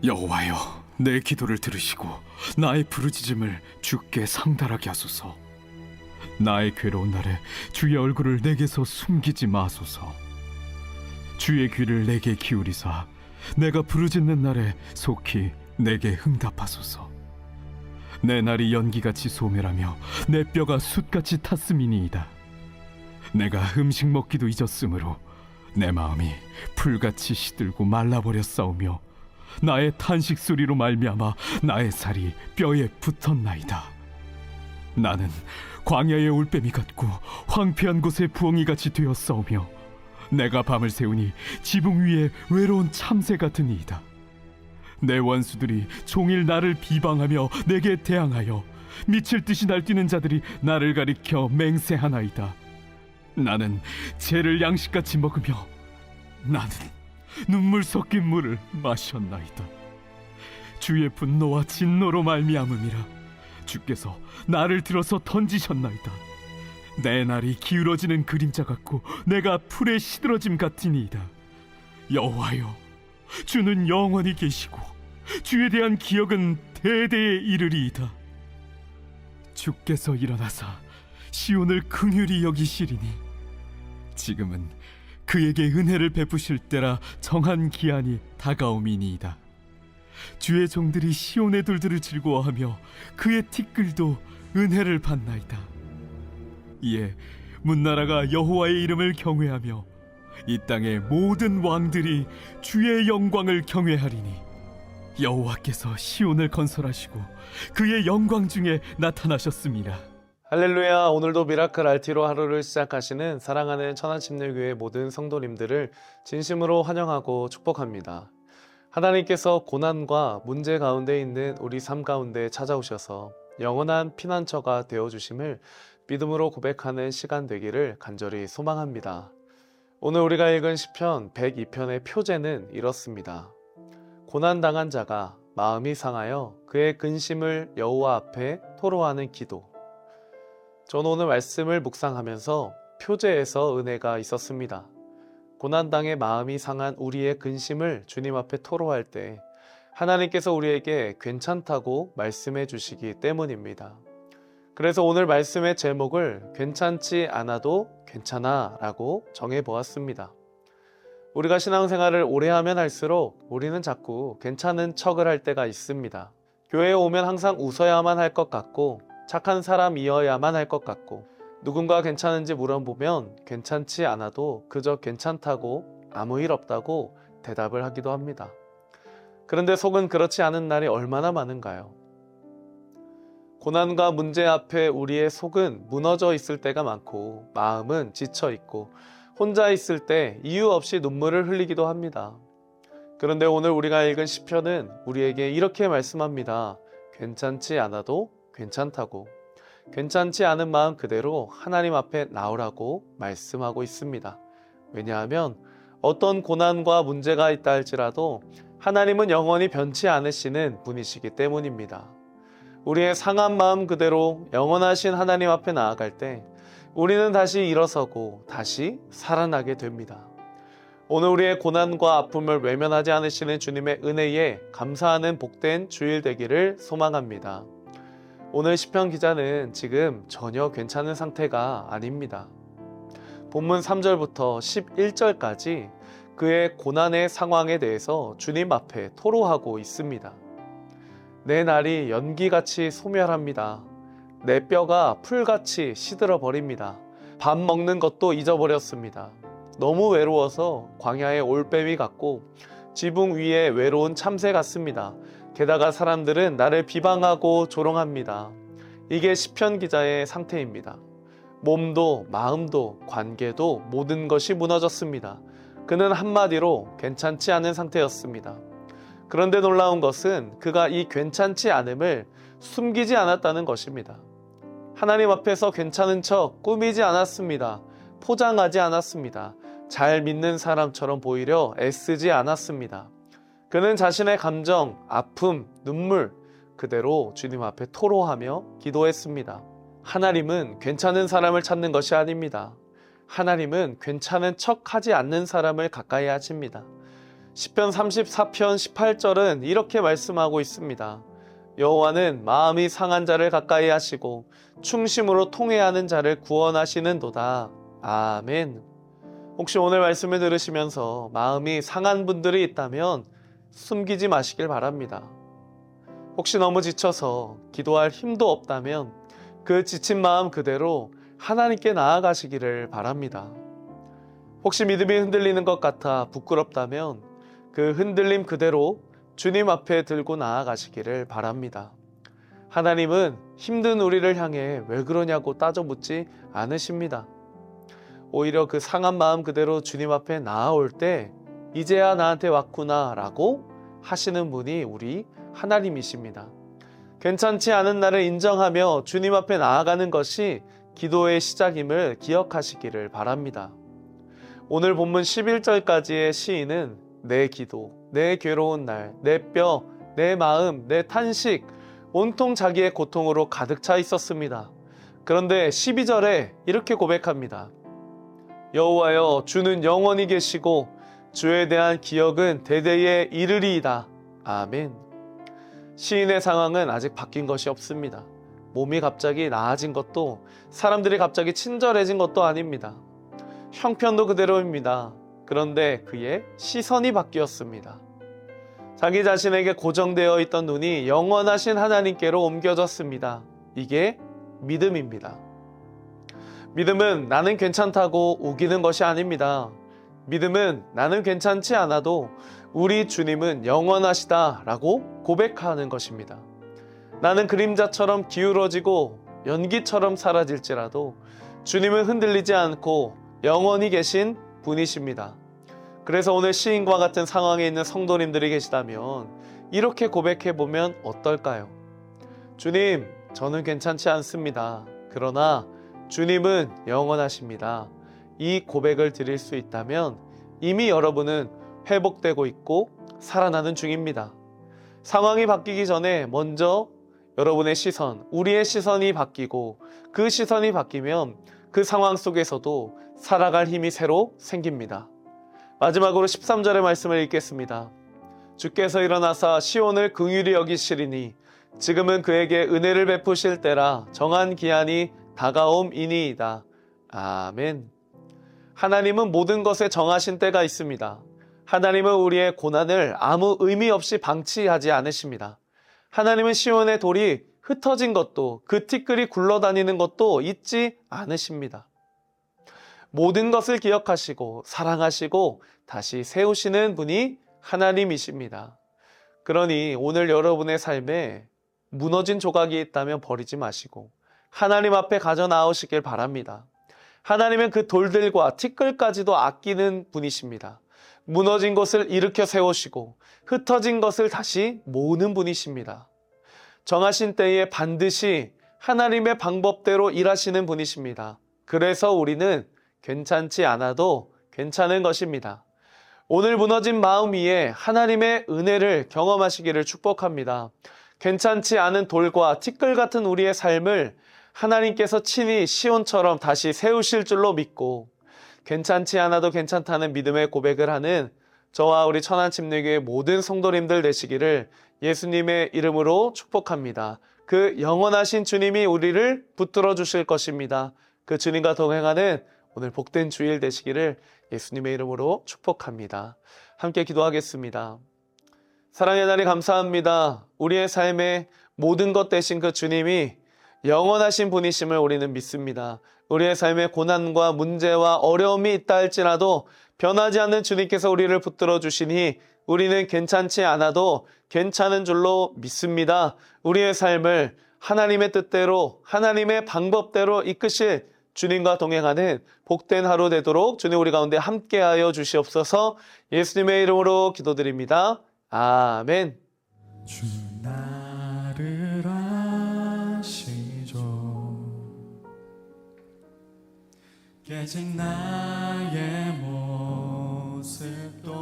여호와여, 내 기도를 들으시고 나의 부르짖음을 주께 상달하게 하소서. 나의 괴로운 날에 주의 얼굴을 내게서 숨기지 마소서. 주의 귀를 내게 기울이사 내가 부르짖는 날에 속히 내게 응답하소서. 내 날이 연기같이 소멸하며 내 뼈가 숯같이 탔음이니이다. 내가 음식 먹기도 잊었으므로 내 마음이 풀같이 시들고 말라버렸사오며 나의 탄식 소리로 말미암아 나의 살이 뼈에 붙었나이다. 나는 광야의 올빼미 같고 황폐한 곳의 부엉이같이 되었사오며 내가 밤을 새우니 지붕 위에 외로운 참새 같으니이다. 내 원수들이 종일 나를 비방하며 내게 대항하여 미칠 듯이 날뛰는 자들이 나를 가리켜 맹세하나이다. 나는 죄를 양식같이 먹으며 나는 눈물 섞인 물을 마셨나이다. 주의 분노와 진노로 말미암음이라 주께서 나를 들어서 던지셨나이다. 내 날이 기울어지는 그림자 같고 내가 풀에 시들어짐 같으니이다. 여호와여, 주는 영원히 계시고 주에 대한 기억은 대대에 이르리이다. 주께서 일어나사 시온을 긍휼히 여기시리니 지금은 그에게 은혜를 베푸실 때라 정한 기한이 다가옴이니이다. 주의 종들이 시온의 돌들을 즐거워하며 그의 티끌도 은혜를 받나이다. 이에 문나라가 여호와의 이름을 경외하며 이 땅의 모든 왕들이 주의 영광을 경외하리니 여호와께서 시온을 건설하시고 그의 영광 중에 나타나셨습니다. 할렐루야. 오늘도 미라클 RT로 하루를 시작하시는 사랑하는 천안침례교회 모든 성도님들을 진심으로 환영하고 축복합니다. 하나님께서 고난과 문제 가운데 있는 우리 삶 가운데 찾아오셔서 영원한 피난처가 되어주심을 믿음으로 고백하는 시간 되기를 간절히 소망합니다. 오늘 우리가 읽은 시편 102편의 표제는 이렇습니다. 고난당한 자가 마음이 상하여 그의 근심을 여호와 앞에 토로하는 기도. 저는 오늘 말씀을 묵상하면서 표제에서 은혜가 있었습니다. 고난당해 마음이 상한 우리의 근심을 주님 앞에 토로할 때 하나님께서 우리에게 괜찮다고 말씀해 주시기 때문입니다. 그래서 오늘 말씀의 제목을 괜찮지 않아도 괜찮아 라고 정해보았습니다. 우리가 신앙생활을 오래 하면 할수록 우리는 자꾸 괜찮은 척을 할 때가 있습니다. 교회에 오면 항상 웃어야만 할 것 같고 착한 사람이어야만 할 것 같고 누군가 괜찮은지 물어보면 괜찮지 않아도 그저 괜찮다고 아무 일 없다고 대답을 하기도 합니다. 그런데 속은 그렇지 않은 날이 얼마나 많은가요? 고난과 문제 앞에 우리의 속은 무너져 있을 때가 많고 마음은 지쳐 있고 혼자 있을 때 이유 없이 눈물을 흘리기도 합니다. 그런데 오늘 우리가 읽은 시편은 우리에게 이렇게 말씀합니다. 괜찮지 않아도 괜찮다고. 괜찮지 않은 마음 그대로 하나님 앞에 나오라고 말씀하고 있습니다. 왜냐하면 어떤 고난과 문제가 있다 할지라도 하나님은 영원히 변치 않으시는 분이시기 때문입니다. 우리의 상한 마음 그대로 영원하신 하나님 앞에 나아갈 때 우리는 다시 일어서고 다시 살아나게 됩니다. 오늘 우리의 고난과 아픔을 외면하지 않으시는 주님의 은혜에 감사하는 복된 주일 되기를 소망합니다. 오늘 시편 기자는 지금 전혀 괜찮은 상태가 아닙니다. 본문 3절부터 11절까지 그의 고난의 상황에 대해서 주님 앞에 토로하고 있습니다. 내 날이 연기같이 소멸합니다. 내 뼈가 풀같이 시들어 버립니다. 밥 먹는 것도 잊어버렸습니다. 너무 외로워서 광야의 올빼미 같고 지붕 위에 외로운 참새 같습니다. 게다가 사람들은 나를 비방하고 조롱합니다. 이게 시편 기자의 상태입니다. 몸도 마음도 관계도 모든 것이 무너졌습니다. 그는 한마디로 괜찮지 않은 상태였습니다. 그런데 놀라운 것은 그가 이 괜찮지 않음을 숨기지 않았다는 것입니다. 하나님 앞에서 괜찮은 척 꾸미지 않았습니다. 포장하지 않았습니다. 잘 믿는 사람처럼 보이려 애쓰지 않았습니다. 그는 자신의 감정, 아픔, 눈물 그대로 주님 앞에 토로하며 기도했습니다. 하나님은 괜찮은 사람을 찾는 것이 아닙니다. 하나님은 괜찮은 척 하지 않는 사람을 가까이 하십니다. 시편 34편 18절은 이렇게 말씀하고 있습니다. 여호와는 마음이 상한 자를 가까이 하시고 충심으로 통회하는 자를 구원하시는도다. 아멘. 혹시 오늘 말씀을 들으시면서 마음이 상한 분들이 있다면 숨기지 마시길 바랍니다. 혹시 너무 지쳐서 기도할 힘도 없다면 그 지친 마음 그대로 하나님께 나아가시기를 바랍니다. 혹시 믿음이 흔들리는 것 같아 부끄럽다면 그 흔들림 그대로 주님 앞에 들고 나아가시기를 바랍니다. 하나님은 힘든 우리를 향해 왜 그러냐고 따져 묻지 않으십니다. 오히려 그 상한 마음 그대로 주님 앞에 나아올 때 이제야 나한테 왔구나 라고 하시는 분이 우리 하나님이십니다. 괜찮지 않은 나를 인정하며 주님 앞에 나아가는 것이 기도의 시작임을 기억하시기를 바랍니다. 오늘 본문 11절까지의 시인은 내 기도, 내 괴로운 날, 내 뼈, 내 마음, 내 탄식, 온통 자기의 고통으로 가득 차 있었습니다. 그런데 12절에 이렇게 고백합니다. 여호와여, 주는 영원히 계시고 주에 대한 기억은 대대에 이르리이다. 아멘. 시인의 상황은 아직 바뀐 것이 없습니다. 몸이 갑자기 나아진 것도 사람들이 갑자기 친절해진 것도 아닙니다. 형편도 그대로입니다. 그런데 그의 시선이 바뀌었습니다. 자기 자신에게 고정되어 있던 눈이 영원하신 하나님께로 옮겨졌습니다. 이게 믿음입니다. 믿음은 나는 괜찮다고 우기는 것이 아닙니다. 믿음은 나는 괜찮지 않아도 우리 주님은 영원하시다라고 고백하는 것입니다. 나는 그림자처럼 기울어지고 연기처럼 사라질지라도 주님은 흔들리지 않고 영원히 계신 분이십니다. 그래서 오늘 시인과 같은 상황에 있는 성도님들이 계시다면 이렇게 고백해보면 어떨까요? 주님, 저는 괜찮지 않습니다. 그러나 주님은 영원하십니다. 이 고백을 드릴 수 있다면 이미 여러분은 회복되고 있고 살아나는 중입니다. 상황이 바뀌기 전에 먼저 여러분의 시선, 우리의 시선이 바뀌고 그 시선이 바뀌면 그 상황 속에서도 살아갈 힘이 새로 생깁니다. 마지막으로 13절의 말씀을 읽겠습니다. 주께서 일어나사 시온을 긍휼히 여기시리니 지금은 그에게 은혜를 베푸실 때라 정한 기한이 다가옴이니이다. 아멘. 하나님은 모든 것에 정하신 때가 있습니다. 하나님은 우리의 고난을 아무 의미 없이 방치하지 않으십니다. 하나님은 시온의 돌이 흩어진 것도 그 티끌이 굴러다니는 것도 잊지 않으십니다. 모든 것을 기억하시고 사랑하시고 다시 세우시는 분이 하나님이십니다. 그러니 오늘 여러분의 삶에 무너진 조각이 있다면 버리지 마시고 하나님 앞에 가져 나오시길 바랍니다. 하나님은 그 돌들과 티끌까지도 아끼는 분이십니다. 무너진 것을 일으켜 세우시고 흩어진 것을 다시 모으는 분이십니다. 정하신 때에 반드시 하나님의 방법대로 일하시는 분이십니다. 그래서 우리는 괜찮지 않아도 괜찮은 것입니다. 오늘 무너진 마음 위에 하나님의 은혜를 경험하시기를 축복합니다. 괜찮지 않은 돌과 티끌 같은 우리의 삶을 하나님께서 친히 시온처럼 다시 세우실 줄로 믿고 괜찮지 않아도 괜찮다는 믿음의 고백을 하는 저와 우리 천안침례교회 모든 성도님들 되시기를 예수님의 이름으로 축복합니다. 그 영원하신 주님이 우리를 붙들어 주실 것입니다. 그 주님과 동행하는 오늘 복된 주일 되시기를 예수님의 이름으로 축복합니다. 함께 기도하겠습니다. 사랑의 하나님 감사합니다. 우리의 삶의 모든 것 되신 그 주님이 영원하신 분이심을 우리는 믿습니다. 우리의 삶에 고난과 문제와 어려움이 있다 할지라도 변하지 않는 주님께서 우리를 붙들어 주시니 우리는 괜찮지 않아도 괜찮은 줄로 믿습니다. 우리의 삶을 하나님의 뜻대로 하나님의 방법대로 이끄실 주님과 동행하는 복된 하루 되도록 주님 우리 가운데 함께하여 주시옵소서. 예수님의 이름으로 기도드립니다. 아멘. 주 나를 아시죠. 깨진 나의 모습도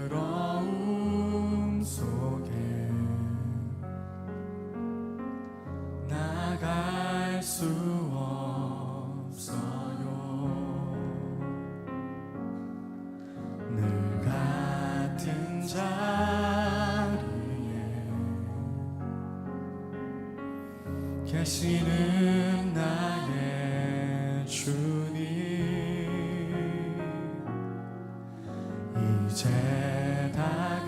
부끄러움 속에 나갈 수 없어요. 계시는 나의 주님 이제 다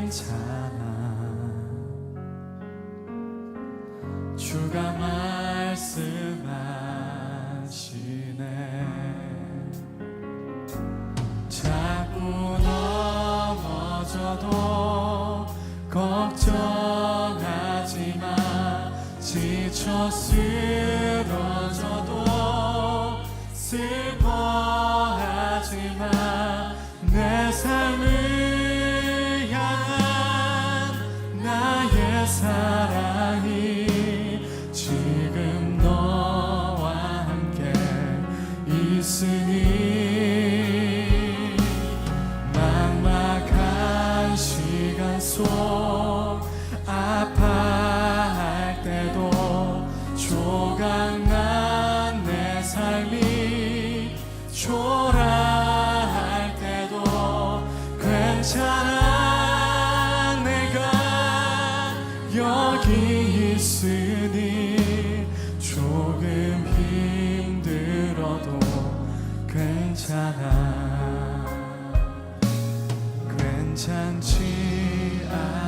괜찮아 주가 말씀하시네 자꾸 넘어져도 걱정하지 마 지쳐 쓰러져도 슬퍼하지 마 내 삶을 향한 나의 사랑이 지금 너와 함께 있으니 막막한 시간 속 아파할 때도 조각난 내 삶이 초라할 때도 괜찮아 내가 여기 있으니 조금 힘들어도 괜찮아 괜찮지 않아